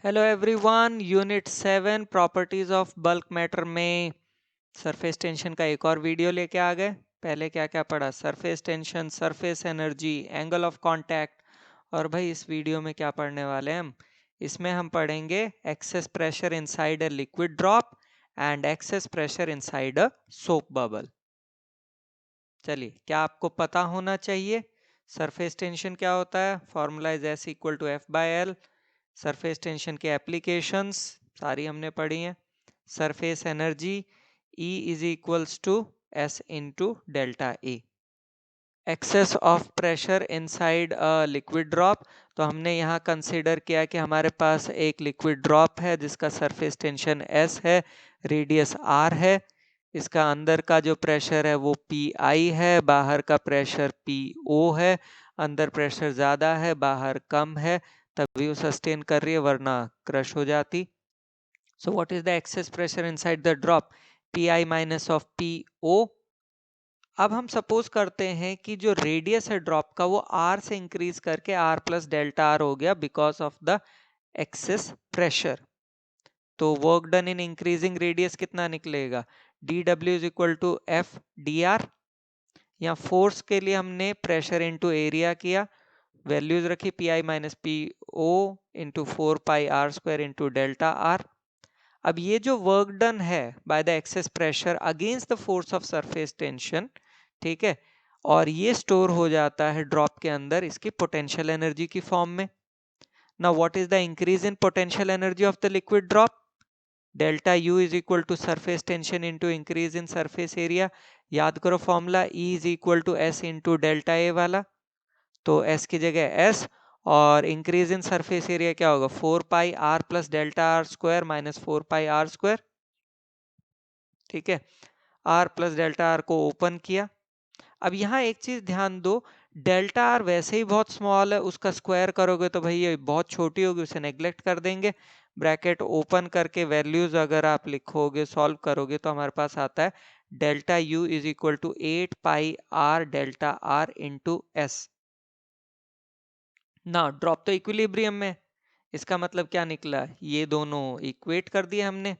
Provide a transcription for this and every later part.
Hello everyone, unit 7 properties of bulk matter में surface tension का एक और वीडियो लेके आ गए। पहले क्या क्या पढ़ा? Surface tension, surface energy, angle of contact. और भाई इस वीडियो में क्या पढ़ने वाले हैं हम? इसमें हम पढ़ेंगे access pressure inside a liquid drop and access pressure inside a soap bubble. चलिए, क्या आपको पता होना चाहिए सरफेस टेंशन क्या होता है? Formula is S equal to F by L. Surface tension के एप्लीकेशंस सारी हमने पढ़ी हैं। Surface energy E is equals to S into delta A. Excess of pressure inside a liquid drop, तो हमने यहाँ कंसिडर किया कि हमारे पास एक लिक्विड ड्रॉप है जिसका सरफेस टेंशन S है, रेडियस R है। इसका अंदर का जो प्रेशर है वो PI है, बाहर का प्रेशर PO है। अंदर प्रेशर ज़्यादा है, बाहर कम है, तभी वो सस्टेन कर रही है, वरना क्रश हो जाती। So what is the excess pressure inside the drop? PI minus of PO। अब हम सपोज करते हैं कि जो रेडियस है ड्रॉप का वो R से इंक्रीज करके R प्लस डेल्टा R हो गया because of the excess pressure. तो work done in increasing radius कितना निकलेगा? dW is equal to F d r. या फोर्स के लिए हमने प्रेशर इंटू एरिया किया, वैल्यूज रखी पी आई minus P o into 4 pi r² into delta R. अब ये जो वर्क डन है by the excess pressure against the force of surface tension, ठीक है, और ये स्टोर हो जाता है ड्रॉप के अंदर इसकी पोटेंशियल एनर्जी की फॉर्म में। Now what is the increase in potential energy of the liquid drop? Delta U is equal to surface tension into increase in surface area. याद करो formula, E is equal to S into delta A वाला। तो S की जगह S, और increase in surface area क्या होगा? 4 पाई r plus delta R square minus 4 pi r²। ठीक है, R प्लस डेल्टा आर को ओपन किया। अब यहाँ एक चीज ध्यान दो, डेल्टा आर वैसे ही बहुत स्मॉल है, उसका स्क्वायर करोगे तो भाई ये बहुत छोटी होगी, उसे नेग्लेक्ट कर देंगे। ब्रैकेट ओपन करके वैल्यूज अगर आप लिखोगे, सॉल्व करोगे, तो हमारे पास आता है delta U is equal to 8 pi r delta R into S. ना ड्रॉप तो इक्विलिब्रियम में, इसका मतलब क्या निकला? ये दोनों इक्वेट कर दिए हमने।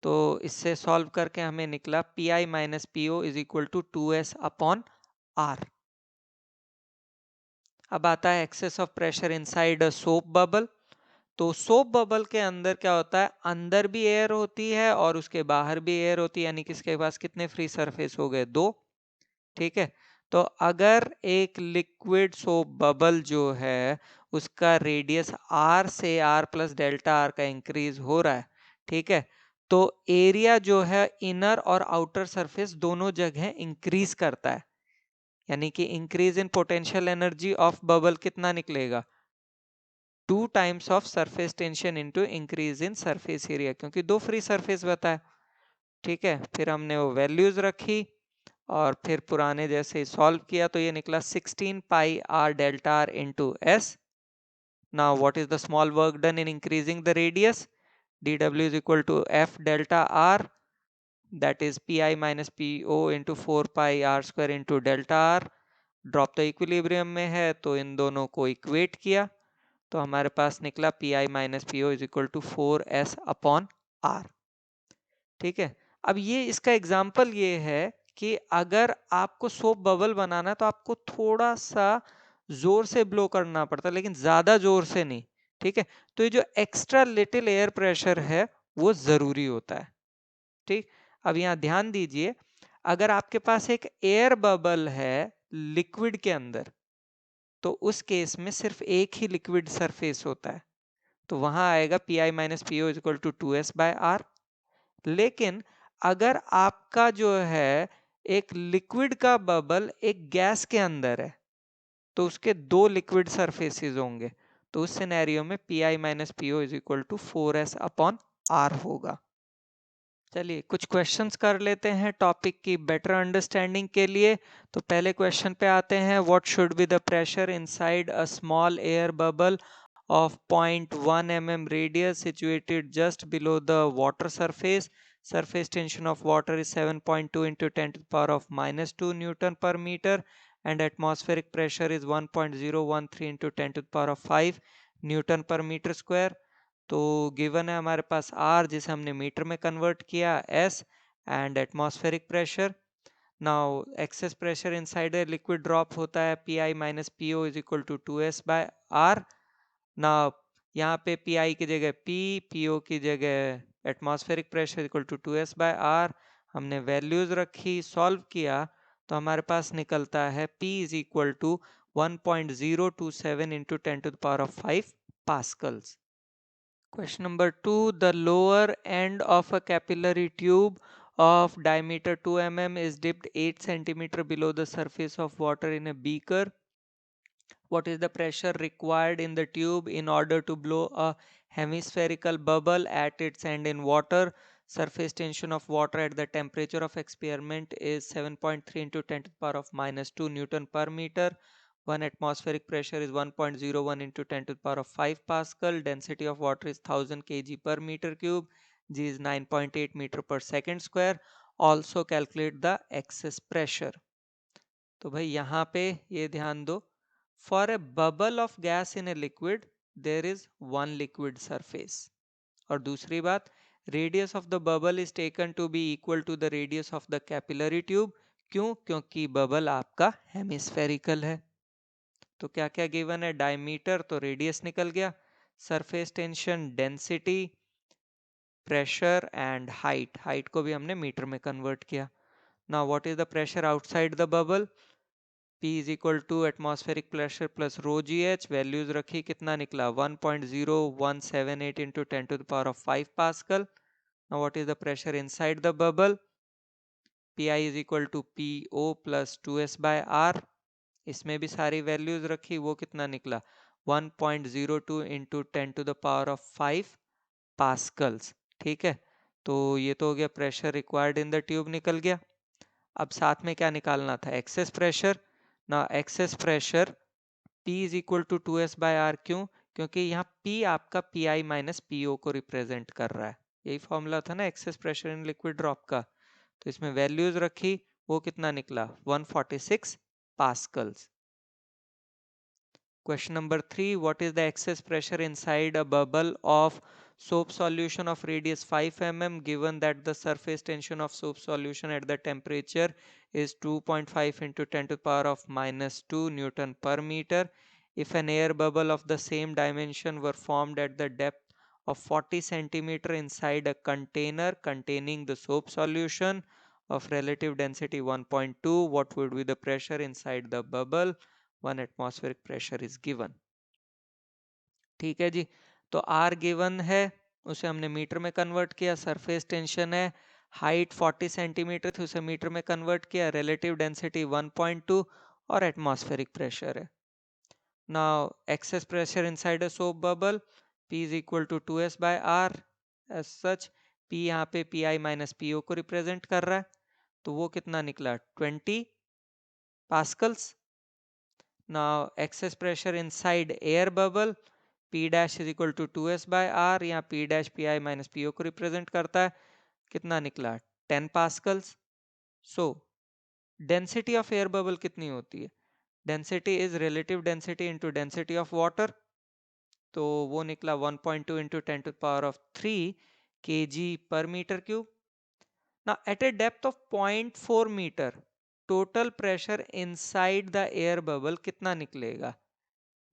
तो इससे सॉल्व करके हमें निकला P I minus P O is equal to 2s upon R. अब आता है excess of pressure inside a soap bubble. तो सोप बबल के अंदर क्या होता है? अंदर भी एयर होती है और उसके बाहर भी एयर होती है, यानी कि इसके पास कितने फ्री सरफेस हो गए? 2। ठीक है, तो अगर एक लिक्विड सोप बबल जो है उसका रेडियस R से R प्लस डेल्टा आर का इंक्रीज हो रहा है, ठीक है, तो एरिया जो है इनर और आउटर सरफेस दोनों जगह इंक्रीज करता है। यानी कि increase in potential energy of bubble कितना निकलेगा? 2 times of surface tension into increase in surface area, क्योंकि दो फ्री सरफेस बताए। ठीक है, फिर हमने वो वैल्यूज रखी और फिर पुराने जैसे सॉल्व किया, तो ये निकला 16 पाई r delta r into S. Now what is the small work done in increasing the radius? dw is equal to f delta r, that is pi minus po into 4 pi r² into delta r। Drop तो equilibrium में है तो इन दोनों को equate किया, तो हमारे पास निकला P I minus P O is equal to 4s upon R. ठीक है, अब ये इसका एग्जाम्पल ये है कि अगर आपको सोप बबल बनाना है तो आपको थोड़ा सा जोर से ब्लो करना पड़ता है, लेकिन ज्यादा जोर से नहीं। ठीक है, तो ये जो एक्स्ट्रा लिटिल एयर प्रेशर है वो जरूरी होता है। ठीक, अब यहाँ ध्यान दीजिए, अगर आपके पास एक एयर बबल है लिक्विड के अंदर, तो उस केस में सिर्फ एक ही लिक्विड सरफेस होता है, तो वहां आएगा P I minus P O is equal to 2s/r। लेकिन अगर आपका जो है एक लिक्विड का बबल एक गैस के अंदर है, तो उसके दो लिक्विड सरफेसेस होंगे, तो उस सिनेरियो में P I minus P O is equal to 4s upon R होगा। चलिए कुछ क्वेश्चंस कर लेते हैं टॉपिक की बेटर अंडरस्टैंडिंग के लिए। तो पहले क्वेश्चन पे आते हैं, what should be the pressure inside a small air bubble of 0.1 mm radius situated just below the water surface? Surface tension of water is 7.2 into 10 to the power of minus 2 Newton per meter and atmospheric pressure is 1.013 into 10 to the power of 5 Newton per meter square। तो given है हमारे पास R जिसे हमने metre में convert किया, S and atmospheric pressure. Now excess pressure inside a liquid drop होता है PI minus PO is equal to 2S by R. Now यहाँ पे PI की जगह P, PO की जगह atmospheric pressure equal to 2S by R. हमने values रखी, सॉल्व किया तो हमारे पास निकलता है P is equal to 1.027 into 10 to the power of 5 pascals. Question number 2. The lower end of a capillary tube of diameter 2 mm is dipped 8 cm below the surface of water in a beaker. What is the pressure required in the tube in order to blow a hemispherical bubble at its end in water? Surface tension of water at the temperature of experiment is 7.3 into 10 to the power of minus 2 Newton per meter. 1 atmospheric pressure is 1.01 into 10 to the power of 5 Pascal. Density of water is 1000 kg per meter cube. G is 9.8 meter per second square. Also calculate the excess pressure. तो भाई यहाँ पे ये ध्यान दो, for a bubble of gas in a liquid there is one liquid surface. और दूसरी बात, radius of the bubble is taken to be equal to the radius of the capillary tube. क्यों? क्योंकि बबल आपका हेमिस्फेरिकल है. तो क्या क्या गिवन है? डायमीटर, तो रेडियस निकल गया, surface tension, density, pressure and height. Height को भी हमने मीटर में कन्वर्ट किया. Now what is the pressure outside the bubble? P is equal to atmospheric pressure plus rho GH. Values रखी, कितना निकला? 1.0178 into 10 to the power of 5 Pascal. Now what is the pressure inside the bubble? PI is equal to PO plus 2S by R. इसमें भी सारी values रखी, वो कितना निकला? 1.02 into 10 to the power of 5 Pascals. ठीक है, तो ये तो हो गया pressure required in the tube, निकल गया. अब साथ में क्या निकालना था? Excess pressure. ना excess pressure P is equal to 2S by R. क्यों? क्योंकि यहाँ P आपका PI माइनस PO को रिप्रेजेंट कर रहा है. यही फॉर्मूला था ना excess pressure in liquid drop का. तो इसमें वैल्यूज रखी, वो कितना निकला? 146 Pascal's. Question number 3. What is the excess pressure inside a bubble of soap solution of radius 5 mm given that the surface tension of soap solution at the temperature is 2.5 into 10 to the power of minus 2 Newton per meter? If an air bubble of the same dimension were formed at the depth of 40 centimeter inside a container containing the soap solution of relative density 1.2, what would be the pressure inside the bubble? 1 atmospheric pressure is given. ठीक है जी, तो R given है, उसे हमने metre में convert किया. Surface tension है, height 40 centimetre थी, उसे मीटर में कन्वर्ट किया. रिलेटिव डेंसिटी 1.2 और एटमॉस्फेरिक प्रेशर है. Now excess pressure inside a soap bubble, P is equal to 2S by R. As such P यहाँ पे PI माइनस PO को रिप्रेजेंट कर रहा है, तो वो कितना निकला? 20 pascals. Now excess pressure inside air bubble, P dash is equal to 2S by R. यहाँ P dash PI minus PO को रिप्रेजेंट करता है, कितना निकला? 10 pascals. So density of air bubble कितनी होती है? Density is relative density into density of water, तो वो निकला 1.2 into 10 to the power of 3 kg per meter cube. Now at a depth of 0.4 meter, total pressure inside the air bubble कितना निकलेगा?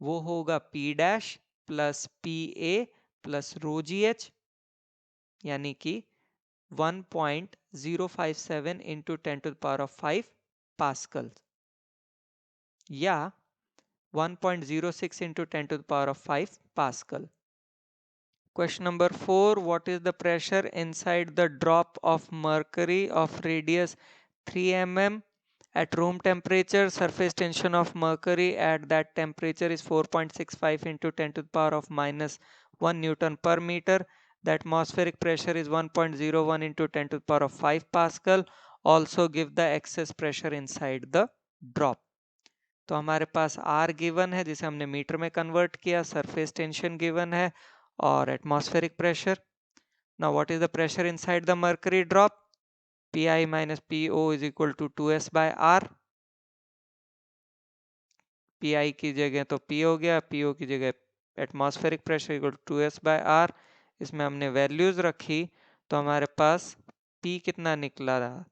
वो होगा P dash plus PA plus रो GH, यानी कि 1.057 into 10 to the power of 5 pascal या 1.06 into 10 to the power of 5 Pascal. Question number 4. What is the pressure inside the drop of mercury of radius 3 mm at room temperature? Surface tension of mercury at that temperature is 4.65 into 10 to the power of minus 1 Newton per meter. The atmospheric pressure is 1.01 into 10 to the power of 5 Pascal. Also give the excess pressure inside the drop. तो हमारे पास R given है जिसे हमने metre में convert किया, surface tension given है और atmospheric pressure. Now what is the pressure inside the mercury drop? PI minus PO is equal to 2S by R. PI की जगह तो P हो गया, PO की जगह atmospheric pressure equal to 2s/r। इसमें हमने वैल्यूज रखी तो हमारे पास P कितना निकला रहा,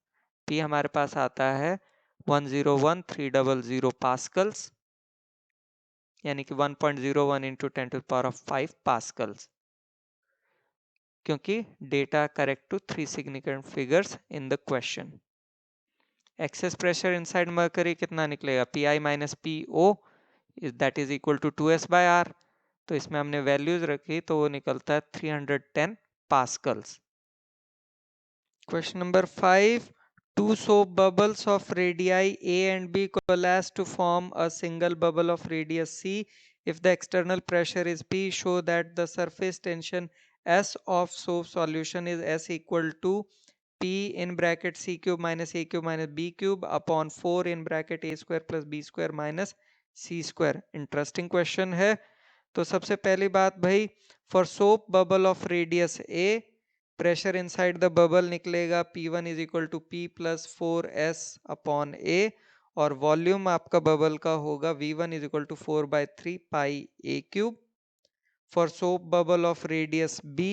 P हमारे पास आता है 101,300 पास्कल्स, यानी कि 1.01 इंटू 10⁵ पास्कल्स, क्योंकि data correct to 3 significant figures in the question. Excess pressure inside mercury कितना निकलेगा, Pi minus PO that is equal to 2s/r। तो इसमें हमने वैल्यूज रखी तो वो निकलता है 310 Pascal's. Question number 5. Two soap bubbles of radii A and B coalesce to form a single bubble of radius C. If the external pressure is P, show that the surface tension S of soap solution is S equal to P in bracket C cube minus A cube minus B cube upon 4 in bracket A square plus B square minus C square. Interesting question है। तो सबसे पहली बात भाई, for soap bubble of radius A, pressure inside the bubble निकलेगा P1 is equal to P plus 4S upon A, और volume आपका bubble का होगा V1 is equal to 4/3 pi A cube. For soap bubble of radius B,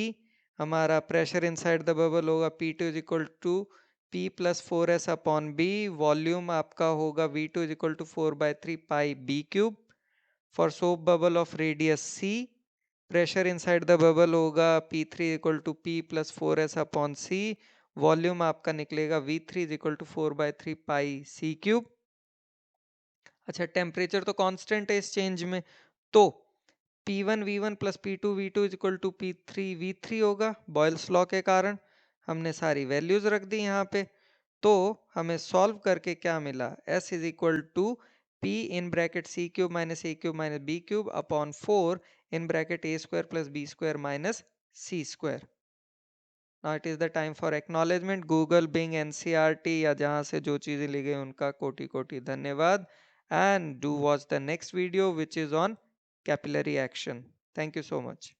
हमारा pressure inside the bubble होगा P2 is equal to P plus 4S upon B, volume आपका होगा V2 is equal to 4/3 pi B cube. For soap bubble of radius C, pressure inside the bubble होगा P3 equal to P plus 4S upon C, volume आपका निकलेगा V3 is equal to 4/3 pi C cube. अच्छा, temperature तो constant है इस change में, तो P1 V1 plus P2 V2 is equal to P3 V3 होगा बॉयल्स लॉ के कारण। हमने सारी वैल्यूज रख दी यहाँ पे, तो हमें सॉल्व करके क्या मिला, S is equal to P in bracket C cube minus A cube minus B cube upon 4 in bracket A square plus B square minus C square. Now it is the time for acknowledgement. Google, Bing, NCERT या जहाँ से जो चीजें ली गई उनका कोटि कोटि धन्यवाद, and do watch the next video which is on capillary action. Thank you so much.